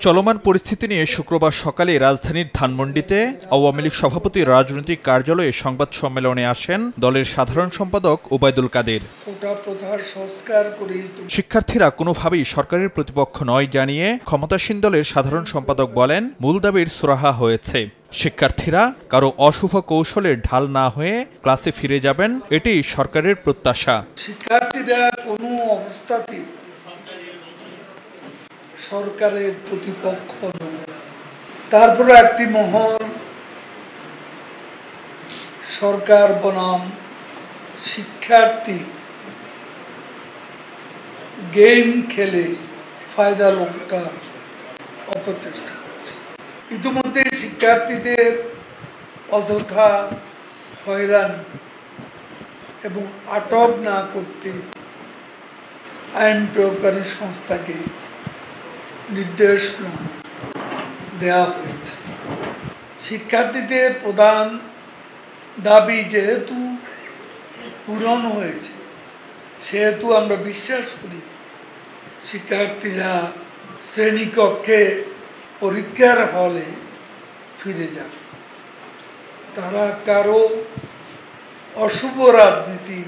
চলমান পরিস্থিতি নিয়ে শুক্রবার সকালে রাজধানীর ধানমন্ডিতে আওয়ামী লীগ সভাপতির রাজনৈতিক কার্যালয়ে সংবাদ সম্মেলনে আসেন দলের সাধারণ সম্পাদক ওবায়দুল কাদের। শিক্ষার্থীরা কোনোভাবেই সরকারের প্রতিপক্ষ নয় জানিয়ে ক্ষমতাসীন দলের সাধারণ সম্পাদক বলেন, মূল দাবির সুরাহা হয়েছে। শিক্ষার্থীরা কারো অশুভ কৌশলের ঢাল না হয়ে ক্লাসে ফিরে যাবেন, এটাই সরকারের প্রত্যাশা। শিক্ষার্থীরা কোনো অবস্থাতেই সরকারের প্রতিপক্ষ নয়। তারপরে একটি মহল সরকার বনাম শিক্ষার্থী গেম খেলে ফায়দা লোকটার অপচেষ্টা করছে। ইতিমধ্যে শিক্ষার্থীদের অযথা হয়রানি এবং আটক না করতে আইন প্রয়োগকারী সংস্থাকে নির্দেশ দেওয়া হয়েছে। শিক্ষার্থীদের প্রধান দাবি যেহেতু পূরণ হয়েছে, সেহেতু আমরা বিশ্বাস করি শিক্ষার্থীরা শ্রেণীকক্ষে পরীক্ষার হলে ফিরে যাবে। তারা কারো অশুভ রাজনীতি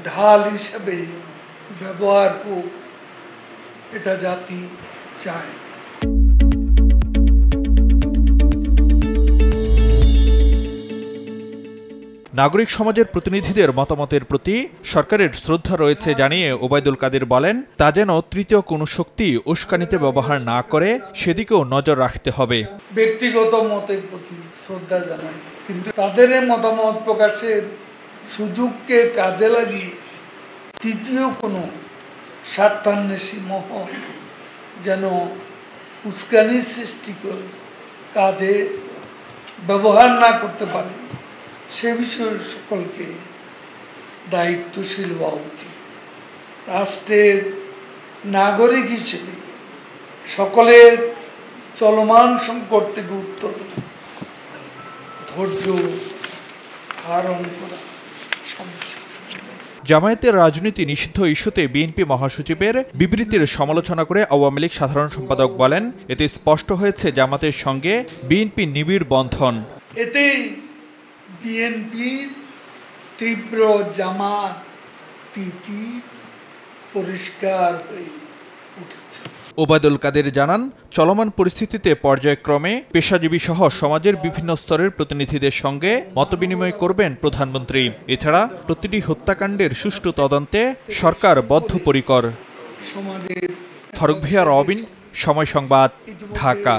ঢাল হিসাবে ব্যবহার হোক, এটা জাতি চায়। নাগরিক সমাজের প্রতিনিধিদের মতামতের প্রতি সরকারের শ্রদ্ধা রয়েছে জানিয়ে ওবায়দুল কাদের বলেন, তা যেন তৃতীয় কোনো শক্তি উস্কানিতে ব্যবহার না করে সেদিকেও নজর রাখতে হবে। ব্যক্তিগত মতের প্রতি শ্রদ্ধা জানাই, কিন্তু তাদের মতামত প্রকাশের সুযোগকে কাজে লাগিয়ে তৃতীয় কোনো স্বার্থান্বেষী মহল যেন উস্কানি সৃষ্টি করে কাজে ব্যবহার না করতে পারে, সে বিষয়ে সকলকে দায়িত্বশীল হওয়া উচিত। রাষ্ট্রের নাগরিক হিসেবে সকলের চলমান সংকট থেকে উত্তর ধৈর্য ধারণ করা সমস্যা। জামায়াতের রাজনীতি নিষিদ্ধ ইস্যুতে বিএনপি মহাসচিবের বিবৃতির সমালোচনা করে আওয়ামী লীগ সাধারণ সম্পাদক বলেন, এতে স্পষ্ট হয়েছে জামাতের সঙ্গে বিএনপি নিবিড় বন্ধন। এতেই বিএনপির তীব্র জামাত প্রীতি পরিষ্কার হয়ে উঠেছে। ওবায়দুল কাদের জানান, চলমান পরিস্থিতিতে পর্যায়ক্রমে পেশাজীবী সহ সমাজের বিভিন্ন স্তরের প্রতিনিধিদের সঙ্গে মতবিনিময় করবেন প্রধানমন্ত্রী। এছাড়া প্রতিটি হত্যাকাণ্ডের সুষ্ঠু তদন্তে সরকার বদ্ধপরিকর। ফারুক ভিয়া রবিন, সময় সংবাদ, ঢাকা।